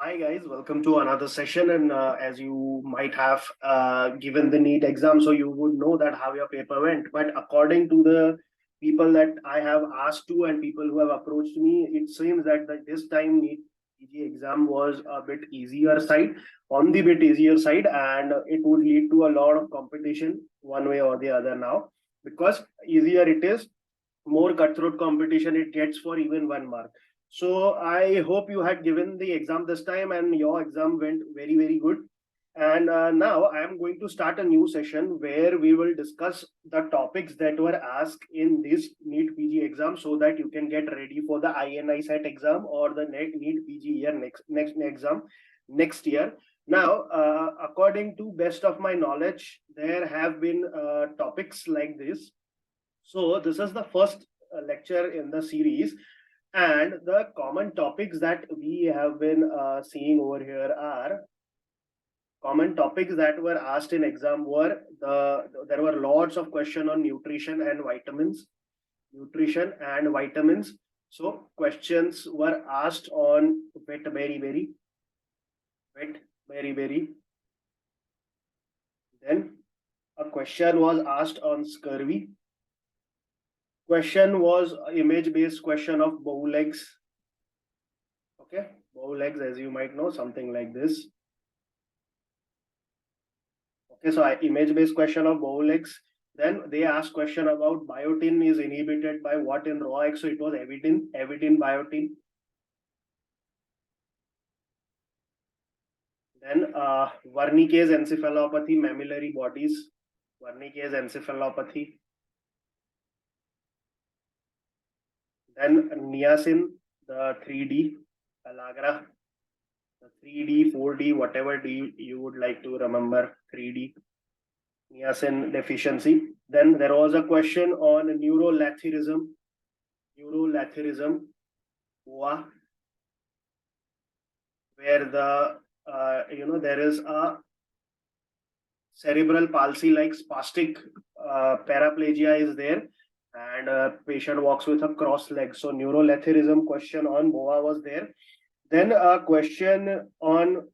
Hi guys, welcome to another session. And as you might have given the NEET exam, so you would know that how your paper went. But according to the people that I have asked to and people who have approached me, it seems that this time NEET PG exam was a bit easier side, on the bit easier side, and it would lead to a lot of competition one way or the other now. Because easier it is, more cutthroat competition it gets for even 1 mark. So I hope you had given the exam this time and your exam went very, very good. And now I am going to start a new session where we will discuss the topics that were asked in this NEET PG exam so that you can get ready for the INI set exam or the NEET PG year next exam next year. Now, according to best of my knowledge, there have been topics like this. So this is the first lecture in the series, and the common topics that we have been seeing over here are common topics that were asked in exam were there were lots of questions on nutrition and vitamins. Nutrition and vitamins. So questions were asked on wet berry. Then a question was asked on scurvy. Question was image-based question of bow legs. Okay, bow legs, as you might know, something like this. Okay, so image-based question of bow legs. Then they asked question about biotin is inhibited by what in raw egg. So it was avidin biotin. Then Wernicke's encephalopathy, mammillary bodies. Wernicke's encephalopathy. Then niacin, the 3D, Alagra, the 3D, 4D, whatever you would like to remember, 3D, niacin deficiency. Then there was a question on neurolathyrism, where there is a cerebral palsy like spastic paraplegia is there, and a patient walks with a cross leg. So neurolathyrism question on BOA was there. Then a question on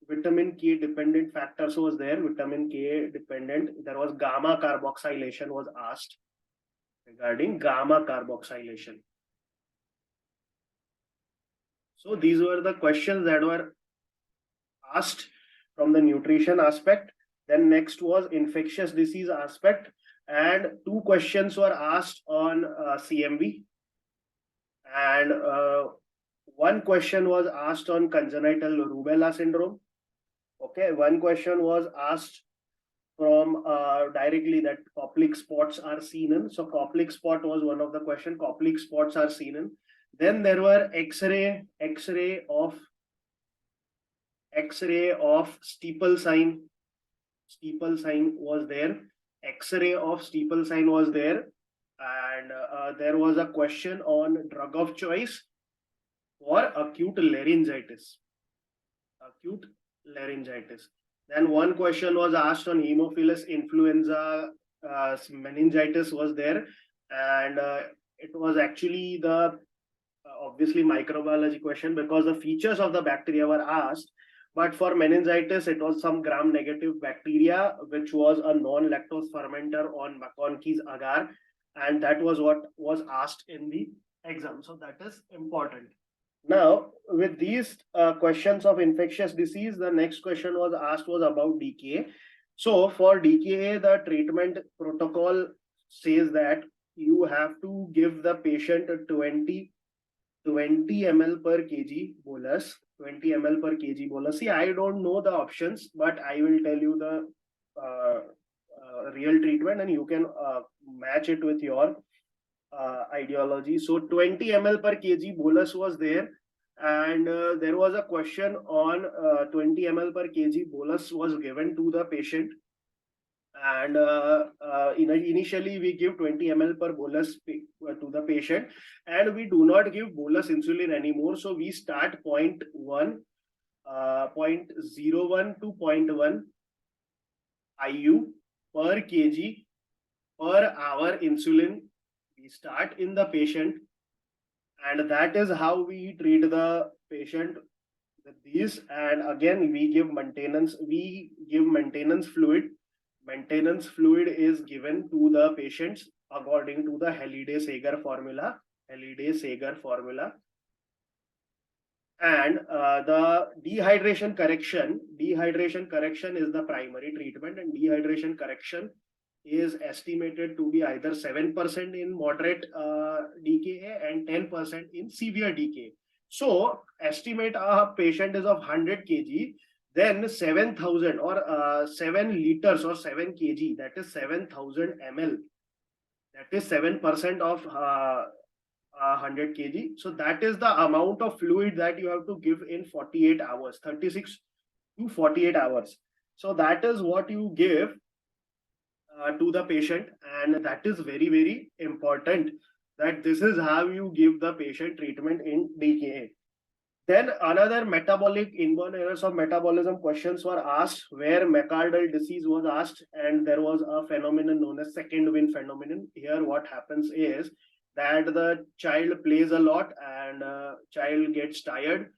vitamin K dependent factors was there. Vitamin K dependent. There was gamma carboxylation was asked regarding gamma carboxylation. So these were the questions that were asked from the nutrition aspect. Then next was infectious disease aspect, and 2 questions were asked on CMV, and 1 question was asked on congenital rubella syndrome. Okay, 1 question was asked from directly that Koplik spots are seen in. So Koplik spot was one of the question. Koplik spots are seen in. Then there were X-ray of steeple sign. Steeple sign was there. X-ray of steeple sign was there, and there was a question on drug of choice for acute laryngitis. Then 1 question was asked on Haemophilus influenza meningitis was there, and it was actually the obviously microbiology question because the features of the bacteria were asked. But for meningitis, it was some gram-negative bacteria, which was a non-lactose fermenter on McConkey's agar, and that was what was asked in the exam. So that is important. Now, with these questions of infectious disease, the next question was asked was about DKA. So for DKA, the treatment protocol says that you have to give the patient 20 ml per kg bolus. 20 ml per kg bolus. See, I don't know the options, but I will tell you the real treatment, and you can match it with your ideology. So 20 ml per kg bolus was there, and there was a question on 20 ml per kg bolus was given to the patient, and initially we give 20 ml per bolus to the patient, and we do not give bolus insulin anymore. So we start 0.01 to 0.1 IU per kg per hour insulin we start in the patient, and that is how we treat the patient with these, and again we give maintenance. We give maintenance fluid. Maintenance fluid is given to the patients according to the Halliday-Sager formula. Halliday-Sager formula. And the dehydration correction is the primary treatment, and dehydration correction is estimated to be either 7% in moderate DKA and 10% in severe DKA. So estimate a patient is of 100 kg, then 7,000 or 7 liters or 7 kg, that is 7,000 ml. That is 7% of 100 kg. So that is the amount of fluid that you have to give in 48 hours, 36 to 48 hours. So that is what you give to the patient, and that is very, very important, that this is how you give the patient treatment in DKA. Then another metabolic inborn errors of metabolism questions were asked, where myocardial disease was asked, and there was a phenomenon known as second wind phenomenon. Here what happens is that the child plays a lot and child gets tired,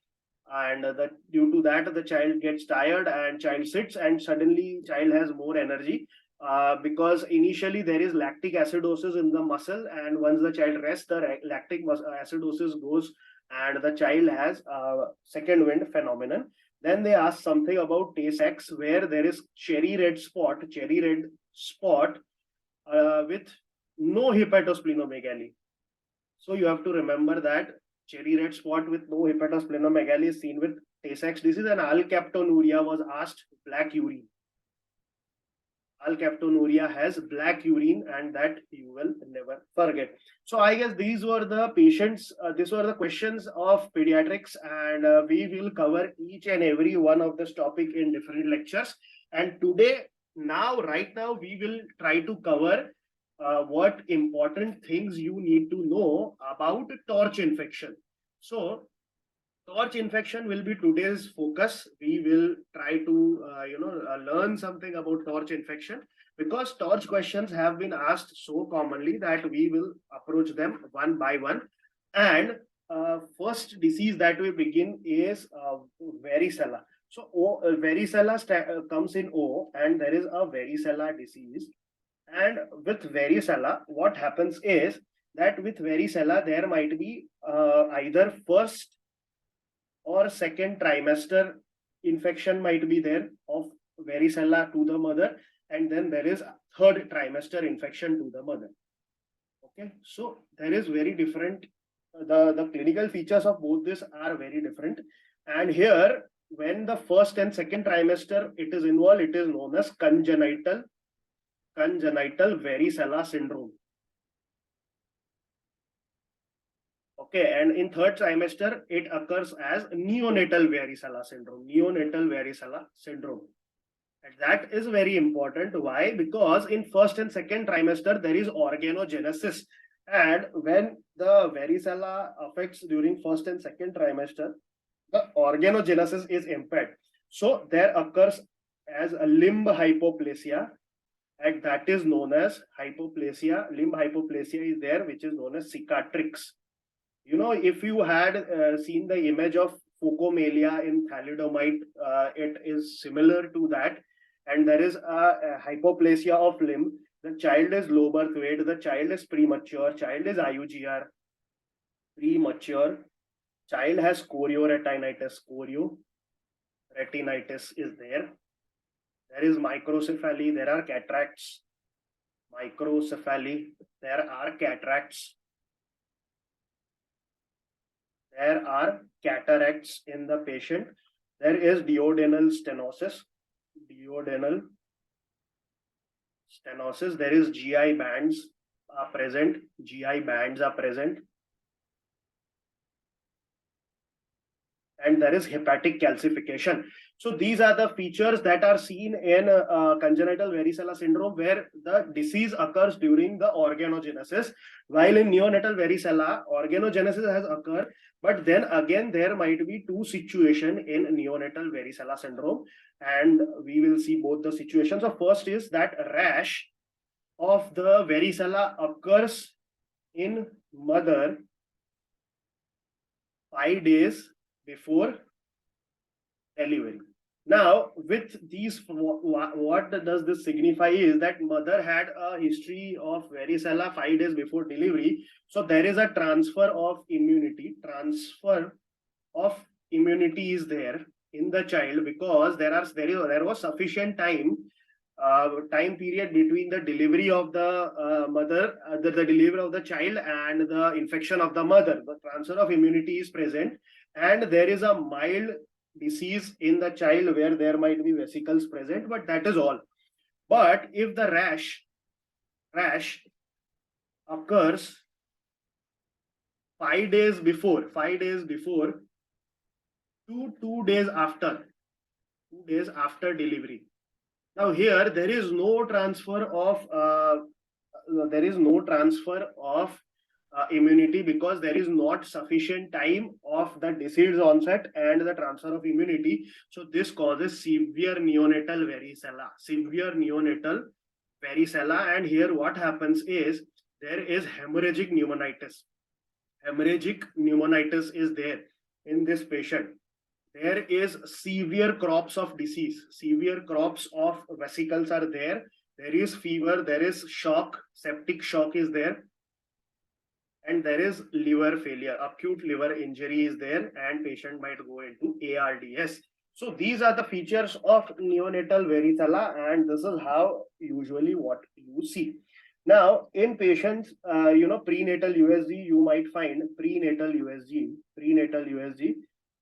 and due to that the child gets tired and child sits, and suddenly child has more energy because initially there is lactic acidosis in the muscle, and once the child rests, the lactic acidosis goes and the child has second wind phenomenon. Then they ask something about Tay-Sachs, where there is cherry red spot with no hepatosplenomegaly. So you have to remember that cherry red spot with no hepatosplenomegaly is seen with Tay-Sachs disease, and alkaptonuria was asked, black urine. Alkaptonuria has black urine, and that you will never forget. So I guess these were the patients, these were the questions of pediatrics, and we will cover each and every one of this topic in different lectures. And today, right now, we will try to cover what important things you need to know about torch infection. So torch infection will be today's focus. We will try to learn something about torch infection, because torch questions have been asked so commonly that we will approach them one by one. And first disease that we begin is varicella. So varicella comes in O, and there is a varicella disease. And with varicella, what happens is that with varicella there might be either first or second trimester infection might be there of varicella to the mother, and then there is third trimester infection to the mother. Okay, so there is very different, the clinical features of both this are very different. And here, when the first and second trimester it is involved, it is known as congenital varicella syndrome. Okay, and in third trimester, it occurs as neonatal varicella syndrome. And that is very important. Why? Because in first and second trimester, there is organogenesis. And when the varicella affects during first and second trimester, the organogenesis is impaired. So there occurs as a limb hypoplasia, and that is known as hypoplasia. Limb hypoplasia is there, which is known as cicatrix. You know, if you had seen the image of phocomelia in thalidomide, it is similar to that. And there is a hypoplasia of limb. The child is low birth weight. The child is premature. Child is IUGR. Premature. Child has chorioretinitis. Chorioretinitis is there. There is microcephaly. There are cataracts. Microcephaly. There are cataracts. There are cataracts in the patient. There is duodenal stenosis. There is GI bands are present. And there is hepatic calcification. So these are the features that are seen in congenital varicella syndrome, where the disease occurs during the organogenesis, while in neonatal varicella, organogenesis has occurred, but then again there might be two situations in neonatal varicella syndrome, and we will see both the situations. So first is that rash of the varicella occurs in mother 5 days before delivery. Now, with these, what does this signify is that mother had a history of varicella 5 days before delivery. So there is a transfer of immunity. Transfer of immunity is there in the child because there was sufficient time period between the delivery of the mother, the delivery of the child and the infection of the mother. The transfer of immunity is present, and there is a mild disease in the child where there might be vesicles present, but that is all. But if the rash occurs 5 days before, 5 days before, 2 days after, 2 days after delivery. Now here there is no transfer of immunity because there is not sufficient time of the disease onset and the transfer of immunity. So this causes severe neonatal varicella. Severe neonatal varicella, and here what happens is there is hemorrhagic pneumonitis. Hemorrhagic pneumonitis is there in this patient. There is severe crops of disease. Severe crops of vesicles are there. There is fever. There is shock. Septic shock is there. And there is liver failure. Acute liver injury is there, and patient might go into ARDS. So these are the features of neonatal varicella, and this is how usually what you see. Now, in patients, prenatal USG, you might find prenatal USG,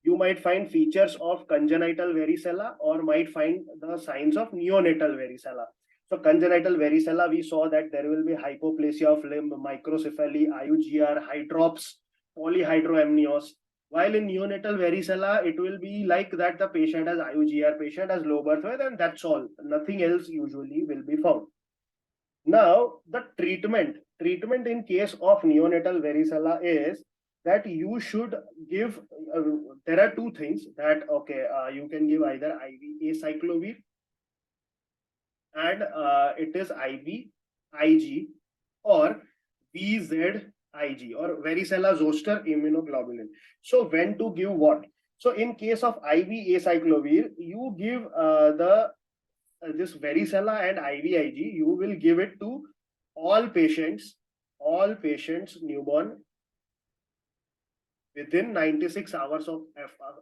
you might find features of congenital varicella or might find the signs of neonatal varicella. So congenital varicella, we saw that there will be hypoplasia of limb, microcephaly, IUGR, hydrops, polyhydramnios. While in neonatal varicella, it will be like that the patient has IUGR, patient has low birth weight, and that's all. Nothing else usually will be found. Now, the treatment in case of neonatal varicella is that you should give, there are two things that, you can give either IV acyclovir and it is IV IG or VZIG or varicella zoster immunoglobulin. So when to give what? So in case of IV acyclovir, you give this varicella and IVIG, you will give it to all patients newborn within 96 hours of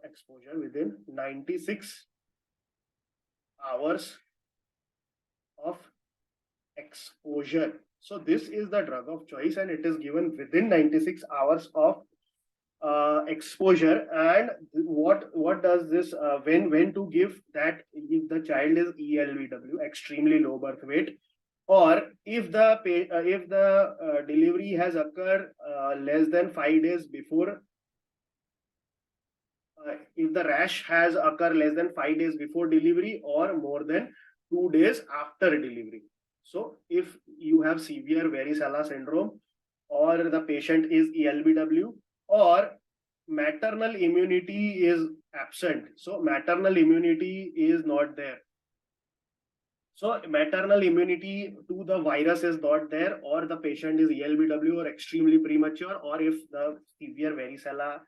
exposure, within 96 hours of exposure. So this is the drug of choice, and it is given within 96 hours of exposure. And what does this when to give that? If the child is ELBW, extremely low birth weight, or if the delivery has occurred less than 5 days before, if the rash has occurred less than 5 days before delivery or more than 2 days after delivery. So if you have severe varicella syndrome, or the patient is ELBW, or maternal immunity is absent, so maternal immunity is not there. So maternal immunity to the virus is not there, or the patient is ELBW or extremely premature, or if the severe varicella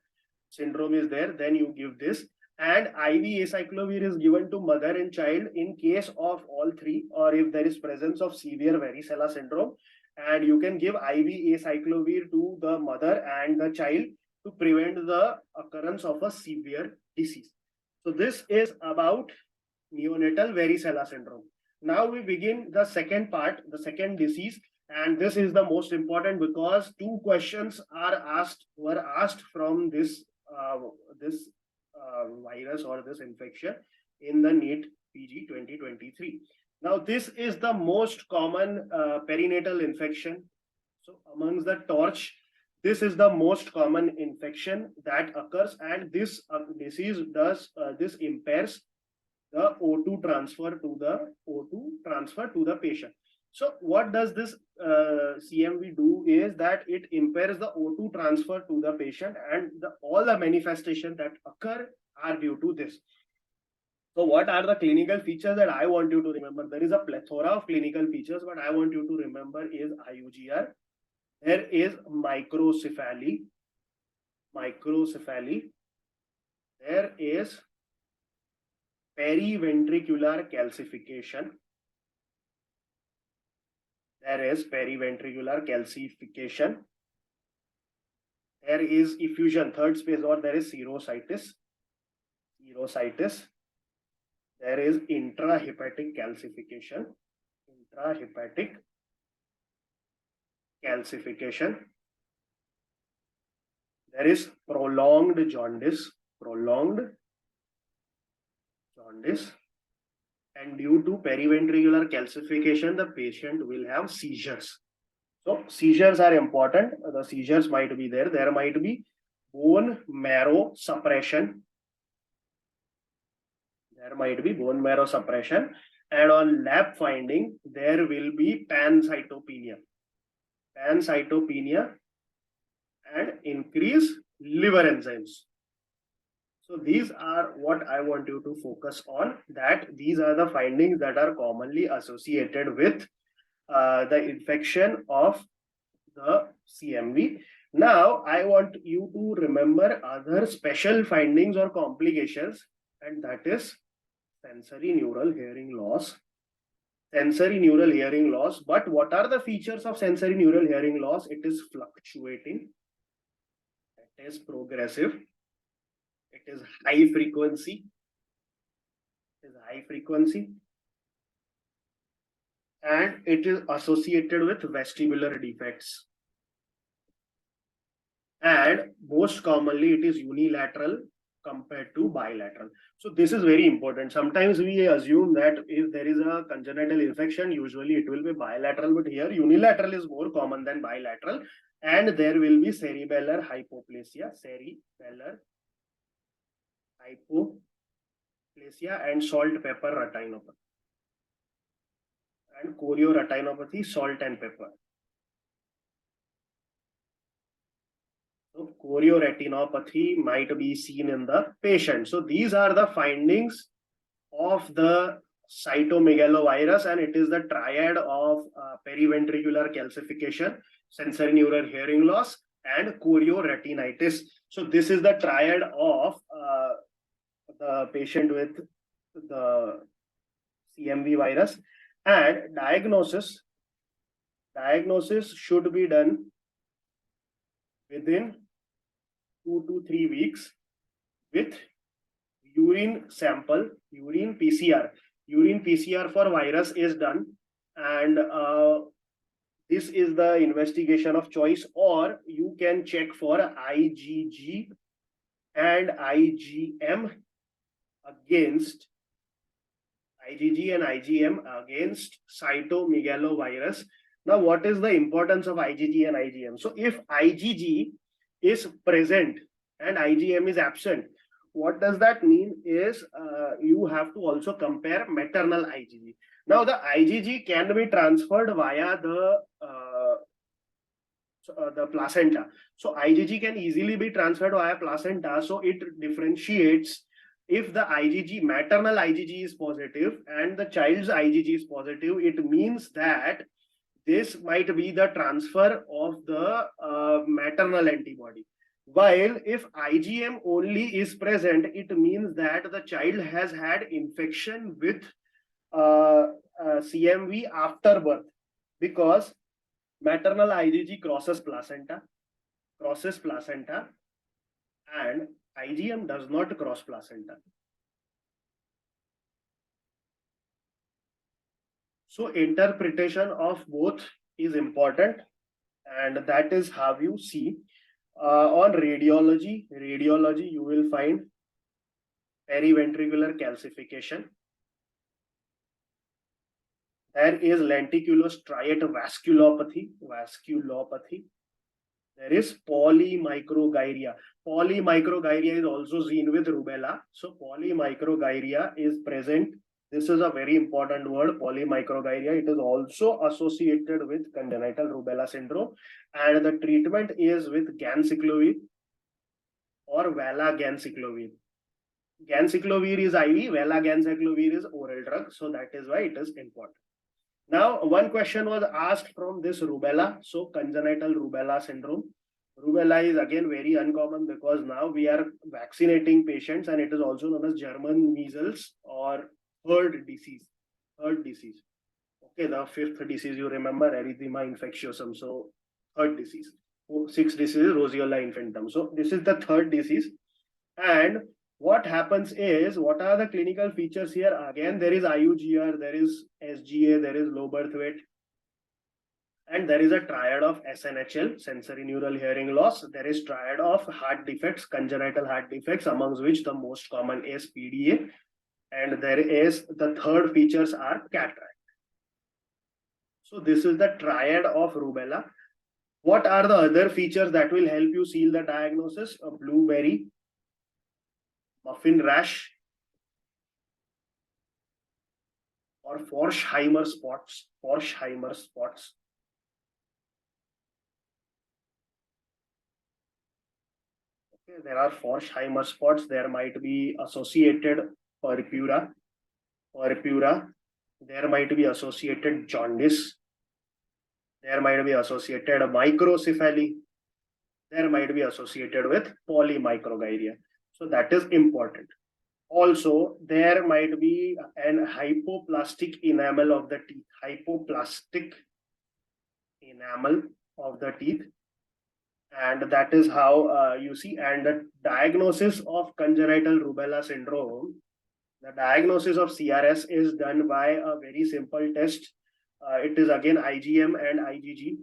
syndrome is there, then you give this. And IV acyclovir is given to mother and child in case of all three, or if there is presence of severe varicella syndrome. And you can give IV acyclovir to the mother and the child to prevent the occurrence of a severe disease. So this is about neonatal varicella syndrome. Now we begin the second part, the second disease, and this is the most important because two questions were asked from this virus or this infection in the NEET PG 2023. Now this is the most common perinatal infection. So amongst the torch, this is the most common infection that occurs, and this disease this impairs the O2 transfer to the patient. So what does this CMV do is that it impairs the O2 transfer to the patient, and all the manifestations that occur are due to this. So what are the clinical features that I want you to remember? There is a plethora of clinical features, but I want you to remember is IUGR. There is microcephaly. There is periventricular calcification. There is periventricular calcification. There is effusion, third space, or there is serositis. Serositis. There is intrahepatic calcification. Intrahepatic calcification. There is prolonged jaundice. Prolonged jaundice. And due to periventricular calcification, the patient will have seizures. So seizures are important. The seizures might be there. There might be bone marrow suppression. There might be bone marrow suppression. And on lab finding, there will be pancytopenia. Pancytopenia and increase liver enzymes. So these are what I want you to focus on, that these are the findings that are commonly associated with the infection of the CMV. Now, I want you to remember other special findings or complications, and that is sensory neural hearing loss. Sensory neural hearing loss. But what are the features of sensory neural hearing loss? It is fluctuating. It is progressive. It is high frequency. It is high frequency. And it is associated with vestibular defects. And most commonly, it is unilateral compared to bilateral. So this is very important. Sometimes we assume that if there is a congenital infection, usually it will be bilateral, but here unilateral is more common than bilateral. And there will be cerebellar hypoplasia, cerebellar hypoplasia, and salt pepper retinopathy. And chorioretinopathy, salt and pepper. So chorioretinopathy might be seen in the patient. So these are the findings of the cytomegalovirus, and it is the triad of periventricular calcification, sensory neural hearing loss, and chorioretinitis. So this is the triad of the patient with the CMV virus. And diagnosis should be done within 2 to 3 weeks with urine sample, urine PCR. Urine PCR for virus is done, and this is the investigation of choice, or you can check for IgG and IgM against IgG and IgM against cytomegalovirus. Now, what is the importance of IgG and IgM? So if IgG is present and IgM is absent, what does that mean is you have to also compare maternal IgG. Now, the IgG can be transferred via the placenta. So IgG can easily be transferred via placenta. So it differentiates if the IgG, maternal IgG is positive and the child's IgG is positive. It means that this might be the transfer of the maternal antibody. While if IgM only is present, it means that the child has had infection with CMV after birth, because maternal IgG crosses placenta, and IgM does not cross placenta. So interpretation of both is important, and that is how you see. On radiology, you will find periventricular calcification. There is lenticulostriate vasculopathy. There is polymicrogyria. Polymicrogyria is also seen with rubella. So polymicrogyria is present. This is a very important word, polymicrogyria. It is also associated with congenital rubella syndrome, and the treatment is with ganciclovir or valaganciclovir. Ganciclovir is IV, valaganciclovir is oral drug. So that is why it is important. Now, one question was asked from this rubella. So congenital rubella syndrome. Rubella is again very uncommon because now we are vaccinating patients, and it is also known as German measles or herd disease. Herd disease. Okay, the fifth disease you remember, erythema infectiosum. So third disease. Sixth disease is Roseola infantum. So this is the third disease. And what happens is, what are the clinical features here? Again, there is IUGR, there is SGA, there is low birth weight, and there is a triad of SNHL, sensory neural hearing loss. There is triad of heart defects, congenital heart defects, amongst which the most common is PDA. And there is the third features are cataract. So this is the triad of rubella. What are the other features that will help you seal the diagnosis? A blueberry, muffin rash, or Forsheimer spots. Forsheimer spots. Okay, there are Forsheimer spots. There might be associated purpura. There might be associated jaundice. There might be associated microcephaly. There might be associated with polymicrogyria. So that is important. Also, there might be an hypoplastic enamel of the teeth. Hypoplastic enamel of the teeth. And that is how you see. And the diagnosis of congenital rubella syndrome, the diagnosis of CRS is done by a very simple test. It is again IgM and IgG.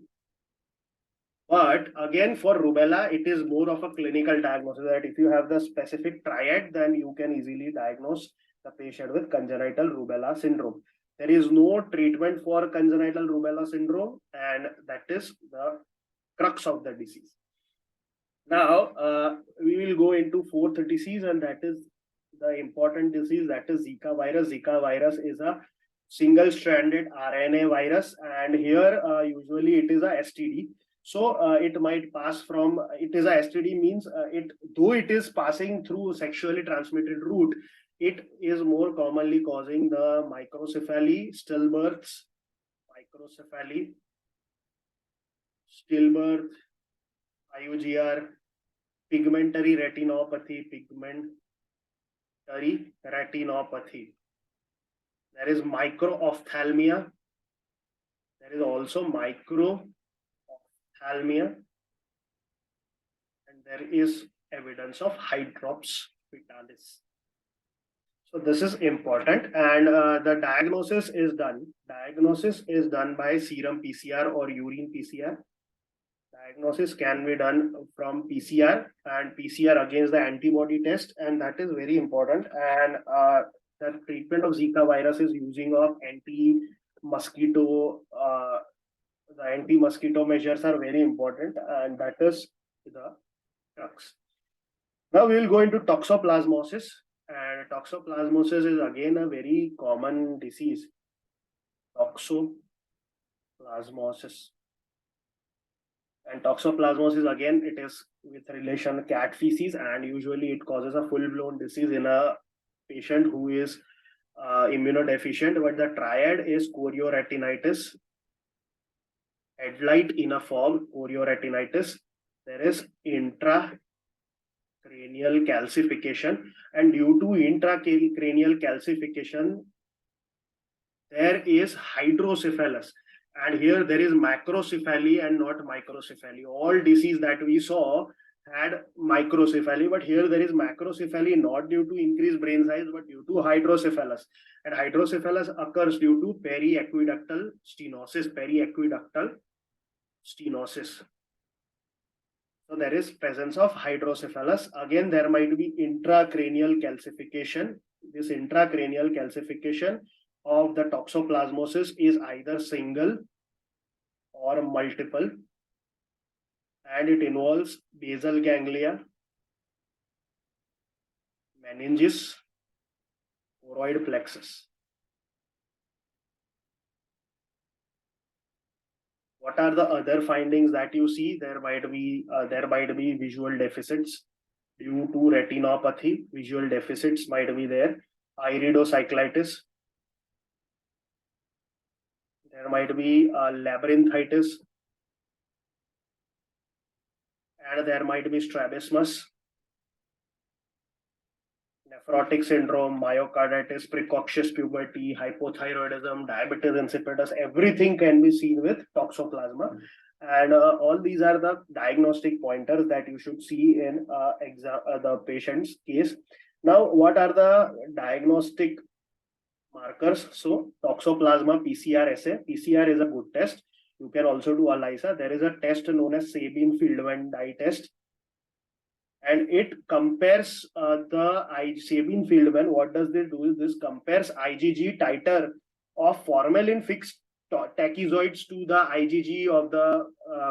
But again, for rubella, it is more of a clinical diagnosis, that if you have the specific triad, then you can easily diagnose the patient with congenital rubella syndrome. There is no treatment for congenital rubella syndrome, and that is the crux of the disease. Now, we will go into fourth disease, and that is the important disease, that is Zika virus. Zika virus is a single-stranded RNA virus, and here usually it is a STD. So it might pass from, it is a STD means though it is passing through sexually transmitted route, it is more commonly causing the microcephaly, stillbirths, IUGR, pigmentary retinopathy. There is microophthalmia. There is also microophthalmia, and there is evidence of hydrops vitalis. So this is important, and the diagnosis is done. Diagnosis is done by serum PCR or urine PCR. Diagnosis can be done from PCR, and PCR against the antibody test, and that is very important. And the treatment of Zika virus is using of anti-mosquito. The anti-mosquito measures are very important, and that is the crux. Now we will go into toxoplasmosis, and toxoplasmosis is again a very common disease. Toxoplasmosis. And toxoplasmosis, again, it is with relation cat feces, and usually it causes a full-blown disease in a patient who is immunodeficient. But the triad is chorioretinitis, headlight in a fog, chorioretinitis. There is intracranial calcification, and due to intracranial calcification, there is hydrocephalus. And here there is macrocephaly and not microcephaly. All disease that we saw had microcephaly, but here there is macrocephaly, not due to increased brain size, but due to hydrocephalus. And hydrocephalus occurs due to periaqueductal stenosis. So there is presence of hydrocephalus. Again, there might be intracranial calcification. This intracranial calcification of the toxoplasmosis is either single or multiple, and it involves basal ganglia, meninges, choroid plexus. What are the other findings that you see? There might be visual deficits due to retinopathy. Visual deficits might be there. Iridocyclitis. There might be labyrinthitis, and there might be strabismus, nephrotic syndrome, myocarditis, precocious puberty, hypothyroidism, diabetes insipidus, everything can be seen with toxoplasma. And all these are the diagnostic pointers that you should see in the patient's case. Now, what are the diagnostic markers? So, toxoplasma PCR assay. PCR is a good test. You can also do ELISA. There is a test known as Sabin-Feldman dye test, and it compares the Sabin-Feldman. What does this do? Is this compares IgG titer of formalin fixed tachyzoids to the IgG of the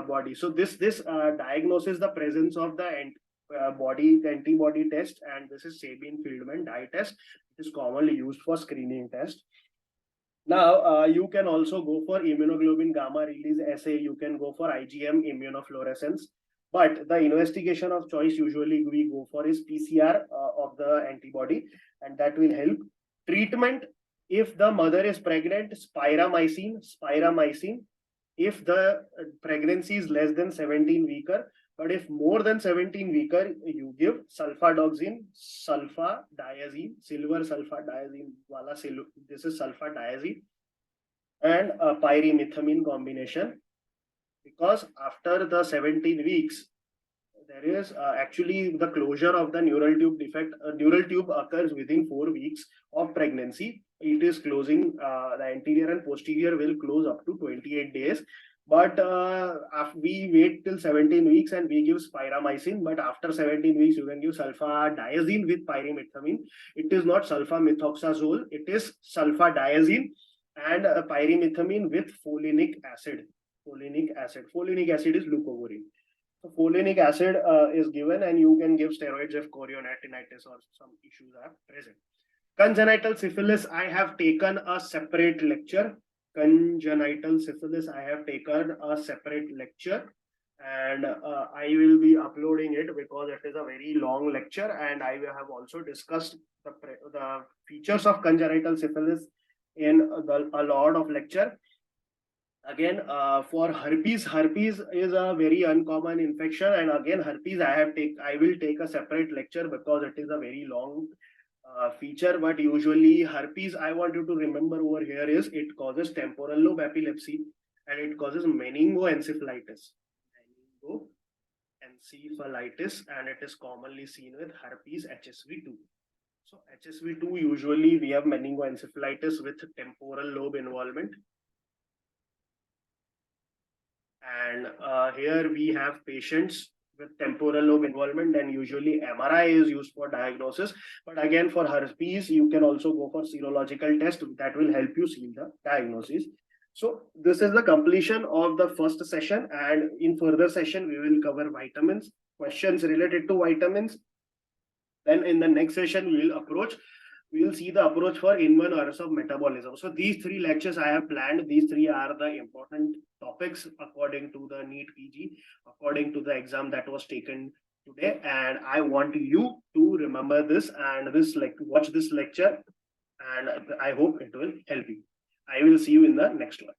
body. So this diagnoses the presence of the antibody test, and this is Sabin-Feldman dye test. It is commonly used for screening test. Now, you can also go for immunoglobulin gamma release assay. You can go for IgM immunofluorescence. But the investigation of choice usually we go for is PCR of the antibody, and that will help. Treatment, if the mother is pregnant, spiramycin. If the pregnancy is less than 17 weeker, but if more than 17 weeker, you give sulfadoxine, sulfadiazine, silver sulfadiazine, this is sulfadiazine, and a pyrimethamine combination. Because after the 17 weeks, there is actually the closure of the neural tube defect. Neural tube occurs within 4 weeks of pregnancy. It is closing, the anterior and posterior will close up to 28 days. But after we wait till 17 weeks and we give spiramycin, but after 17 weeks, you can give sulfadiazine with pyrimethamine. It is not sulfamethoxazole, it is sulfadiazine and pyrimethamine with folinic acid. Folinic acid is leucovorin. So folinic acid is given, and you can give steroids if chorioretinitis or some issues are present. Congenital syphilis, I have taken a separate lecture. Congenital syphilis, I have taken a separate lecture, and I will be uploading it because it is a very long lecture, and I have also discussed the features of congenital syphilis in a lot of lecture. Again, for herpes is a very uncommon infection, and again herpes I will take a separate lecture because it is a very long feature. But usually herpes, I want you to remember over here, is it causes temporal lobe epilepsy and it causes meningoencephalitis. Meningoencephalitis, and it is commonly seen with herpes HSV2. So HSV2, usually we have meningoencephalitis with temporal lobe involvement. And here we have patients with temporal lobe involvement, and usually MRI is used for diagnosis. But again, for herpes, you can also go for serological test that will help you see the diagnosis. So this is the completion of the first session, and in further session, we will cover vitamins, questions related to vitamins. Then in the next session, we will see the approach for in-one errors of metabolism. So these 3 lectures I have planned. These 3 are the important topics according to the NEET PG, according to the exam that was taken today. And I want you to remember this and watch this lecture, and I hope it will help you. I will see you in the next one.